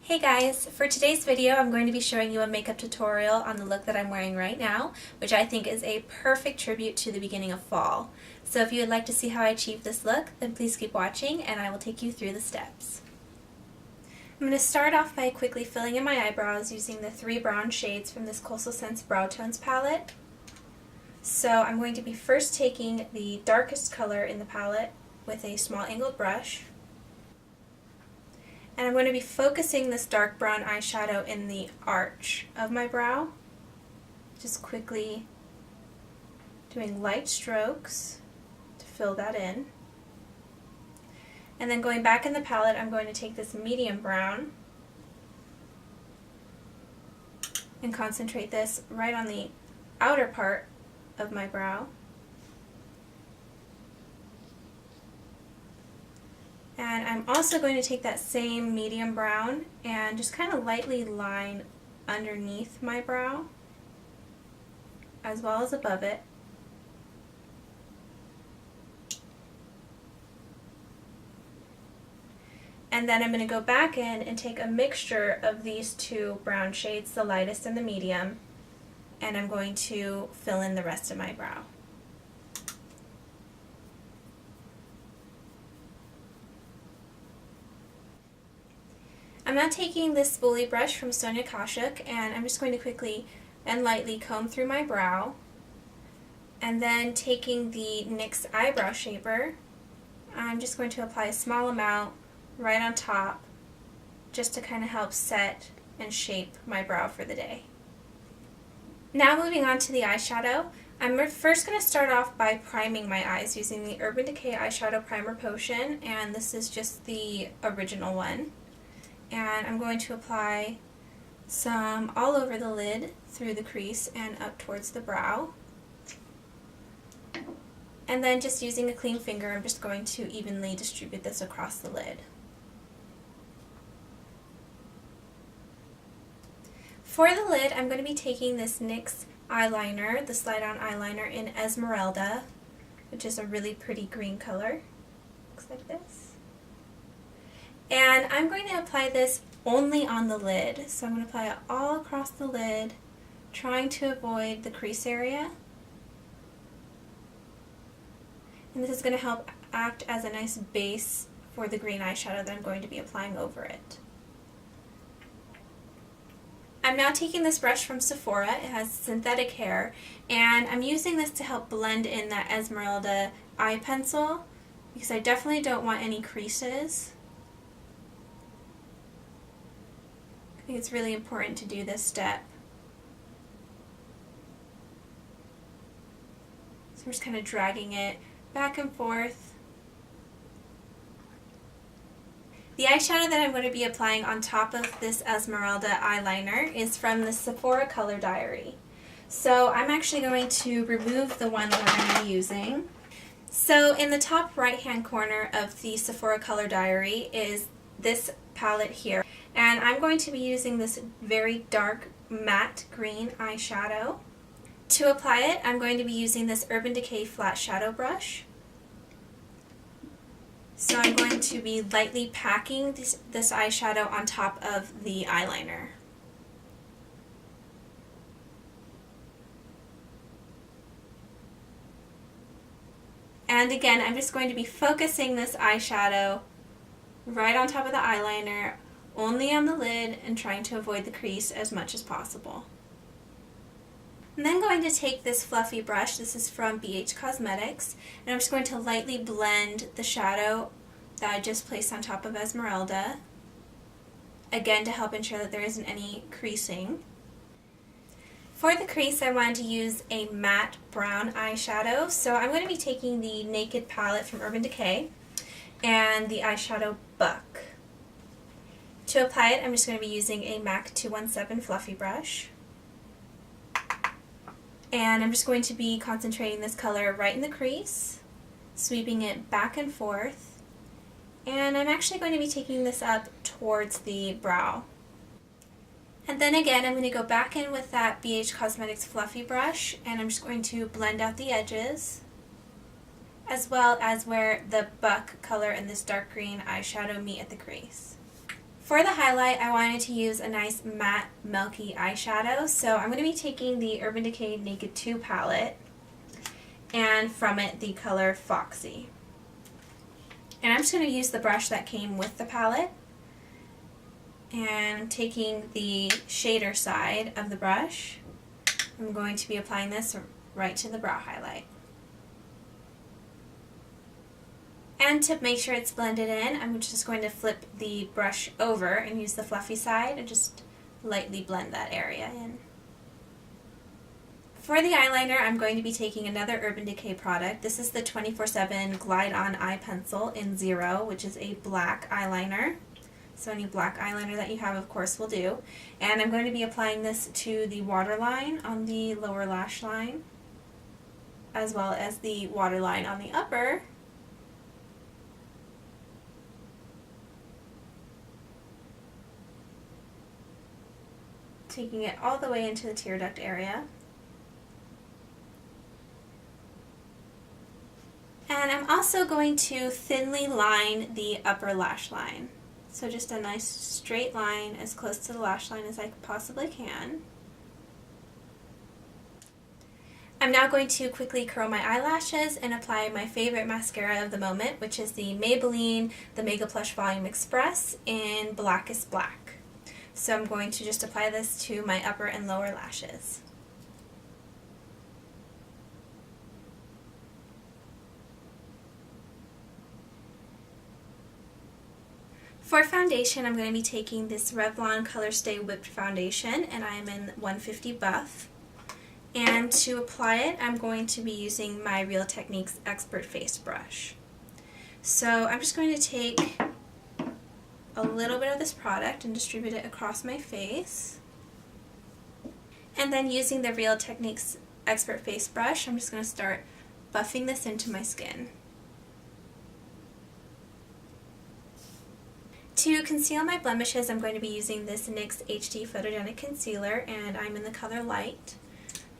Hey guys, for today's video I'm going to be showing you a makeup tutorial on the look that I'm wearing right now, which I think is a perfect tribute to the beginning of fall. So if you would like to see how I achieved this look, then please keep watching and I will take you through the steps. I'm going to start off by quickly filling in my eyebrows using the 3 brown shades from this Coastal Scents Brow Tones palette. So I'm going to be first taking the darkest color in the palette with a small angled brush. And I'm going to be focusing this dark brown eyeshadow in the arch of my brow. Just quickly doing light strokes to fill that in. And then going back in the palette, I'm going to take this medium brown and concentrate this right on the outer part of my brow. And I'm also going to take that same medium brown and just kind of lightly line underneath my brow as well as above it. And then I'm going to go back in and take a mixture of these 2 brown shades, the lightest and the medium, and I'm going to fill in the rest of my brow. I'm now taking this spoolie brush from Sonia Kashuk and I'm just going to quickly and lightly comb through my brow, and then taking the NYX eyebrow shaper, I'm just going to apply a small amount right on top just to kind of help set and shape my brow for the day. Now moving on to the eyeshadow, I'm first going to start off by priming my eyes using the Urban Decay Eyeshadow Primer Potion, and this is just the original one. And I'm going to apply some all over the lid, through the crease, and up towards the brow. And then just using a clean finger, I'm just going to evenly distribute this across the lid. For the lid, I'm going to be taking this NYX eyeliner, the Slide-On eyeliner in Esmeralda, which is a really pretty green color. Looks like this. And I'm going to apply this only on the lid. So I'm going to apply it all across the lid, trying to avoid the crease area. And this is going to help act as a nice base for the green eyeshadow that I'm going to be applying over it. I'm now taking this brush from Sephora. It has synthetic hair, and I'm using this to help blend in that Esmeralda eye pencil because I definitely don't want any creases. I think it's really important to do this step. So I'm just kind of dragging it back and forth. The eyeshadow that I'm going to be applying on top of this Esmeralda eyeliner is from the Sephora Color Diary. So I'm actually going to remove the one that we're going to be using. So in the top right hand corner of the Sephora Color Diary is this palette here. And I'm going to be using this very dark matte green eyeshadow. To apply it, I'm going to be using this Urban Decay Flat Shadow Brush. So I'm going to be lightly packing this eyeshadow on top of the eyeliner. And again, I'm just going to be focusing this eyeshadow right on top of the eyeliner, only on the lid, and trying to avoid the crease as much as possible. I'm then going to take this fluffy brush, this is from BH Cosmetics, and I'm just going to lightly blend the shadow that I just placed on top of Esmeralda, again to help ensure that there isn't any creasing. For the crease, I wanted to use a matte brown eyeshadow, so I'm going to be taking the Naked palette from Urban Decay and the eyeshadow Buck. To apply it, I'm just going to be using a MAC 217 fluffy brush. And I'm just going to be concentrating this color right in the crease, sweeping it back and forth. And I'm actually going to be taking this up towards the brow. And then again, I'm going to go back in with that BH Cosmetics fluffy brush, and I'm just going to blend out the edges, as well as where the Buck color and this dark green eyeshadow meet at the crease. For the highlight, I wanted to use a nice matte, milky eyeshadow, so I'm going to be taking the Urban Decay Naked 2 palette, and from it the color Foxy. And I'm just going to use the brush that came with the palette, and taking the shader side of the brush, I'm going to be applying this right to the brow highlight. And to make sure it's blended in, I'm just going to flip the brush over and use the fluffy side and just lightly blend that area in. For the eyeliner, I'm going to be taking another Urban Decay product. This is the 24/7 Glide On Eye Pencil in 0, which is a black eyeliner. So any black eyeliner that you have, of course, will do. And I'm going to be applying this to the waterline on the lower lash line, as well as the waterline on the upper. Taking it all the way into the tear duct area. And I'm also going to thinly line the upper lash line. So just a nice straight line as close to the lash line as I possibly can. I'm now going to quickly curl my eyelashes and apply my favorite mascara of the moment, which is the Maybelline The Mega Plush Volume Express in Blackest Black. So I'm going to just apply this to my upper and lower lashes. For foundation, I'm going to be taking this Revlon Colorstay Whipped Foundation, and I am in 150 Buff. And to apply it, I'm going to be using my Real Techniques Expert Face Brush. So I'm just going to take a little bit of this product and distribute it across my face. And then using the Real Techniques Expert Face Brush, I'm just going to start buffing this into my skin. To conceal my blemishes, I'm going to be using this NYX HD Photogenic Concealer, and I'm in the color Light.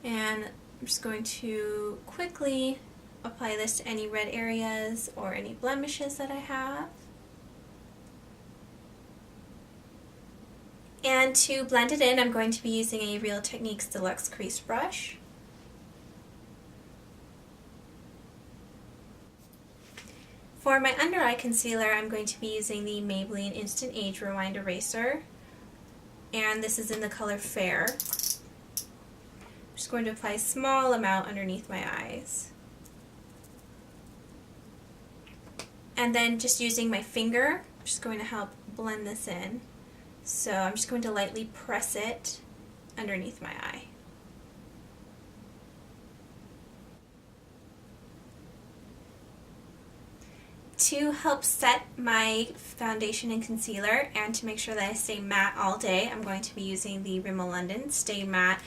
And I'm just going to quickly apply this to any red areas or any blemishes that I have. And to blend it in, I'm going to be using a Real Techniques Deluxe Crease Brush. For my under eye concealer, I'm going to be using the Maybelline Instant Age Rewind Eraser, and this is in the color Fair. I'm just going to apply a small amount underneath my eyes. And then just using my finger, I'm just going to help blend this in. So I'm just going to lightly press it underneath my eye. To help set my foundation and concealer and to make sure that I stay matte all day, I'm going to be using the Rimmel London Stay Matte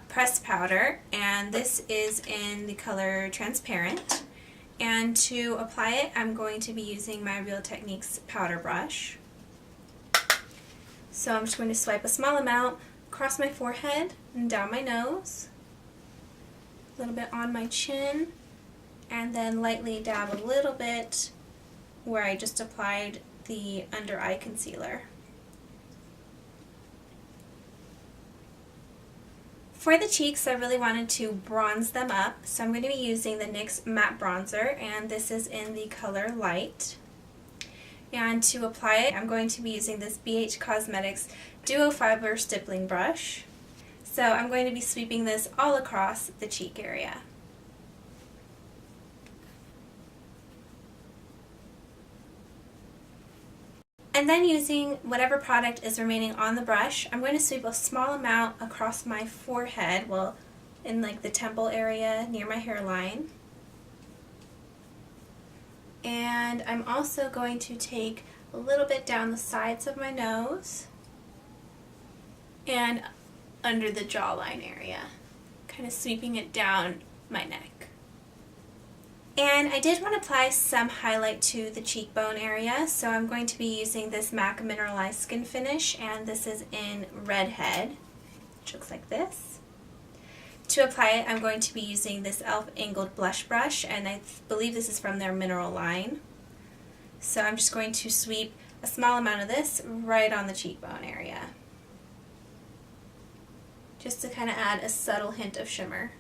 Pressed Powder, and this is in the color Transparent. And to apply it, I'm going to be using my Real Techniques powder brush. So I'm just going to swipe a small amount across my forehead and down my nose, a little bit on my chin, and then lightly dab a little bit where I just applied the under eye concealer. For the cheeks, I really wanted to bronze them up, so I'm going to be using the NYX Matte Bronzer, and this is in the color Light. And to apply it, I'm going to be using this BH Cosmetics Duo Fiber Stippling Brush. So I'm going to be sweeping this all across the cheek area. And then using whatever product is remaining on the brush, I'm going to sweep a small amount across my forehead, well, in like the temple area near my hairline. And I'm also going to take a little bit down the sides of my nose and under the jawline area, kind of sweeping it down my neck. And I did want to apply some highlight to the cheekbone area, so I'm going to be using this MAC Mineralized Skin Finish, and this is in Redhead, which looks like this. To apply it, I'm going to be using this e.l.f. Angled Blush Brush, and I believe this is from their Mineral line. So I'm just going to sweep a small amount of this right on the cheekbone area, just to kind of add a subtle hint of shimmer.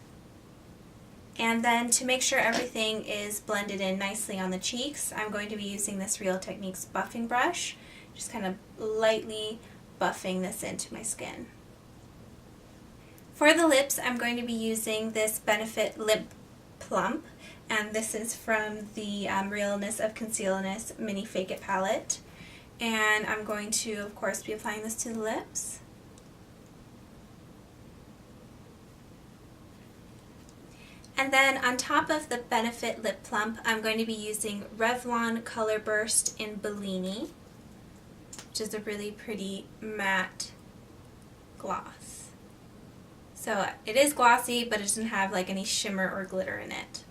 And then to make sure everything is blended in nicely on the cheeks, I'm going to be using this Real Techniques buffing brush, just kind of lightly buffing this into my skin. For the lips, I'm going to be using this Benefit Lip Plump, and this is from the Realness of Concealness Mini Fake It palette. And I'm going to, of course, be applying this to the lips. And then on top of the Benefit Lip Plump, I'm going to be using Revlon Color Burst in Bellini, which is a really pretty matte gloss. So it is glossy, but it doesn't have like any shimmer or glitter in it.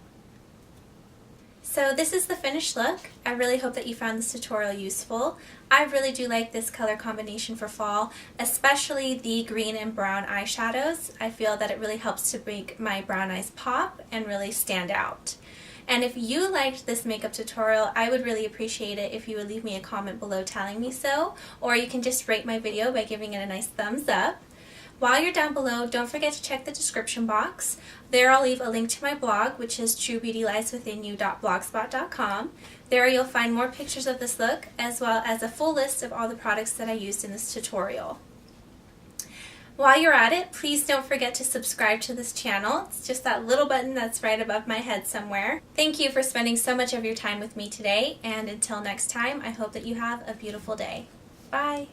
So this is the finished look. I really hope that you found this tutorial useful. I really do like this color combination for fall, especially the green and brown eyeshadows. I feel that it really helps to make my brown eyes pop and really stand out. And if you liked this makeup tutorial, I would really appreciate it if you would leave me a comment below telling me so, or you can just rate my video by giving it a nice thumbs up. While you're down below, don't forget to check the description box. There I'll leave a link to my blog, which is truebeautylieswithinyou.blogspot.com. There you'll find more pictures of this look, as well as a full list of all the products that I used in this tutorial. While you're at it, please don't forget to subscribe to this channel. It's just that little button that's right above my head somewhere. Thank you for spending so much of your time with me today, and until next time, I hope that you have a beautiful day. Bye!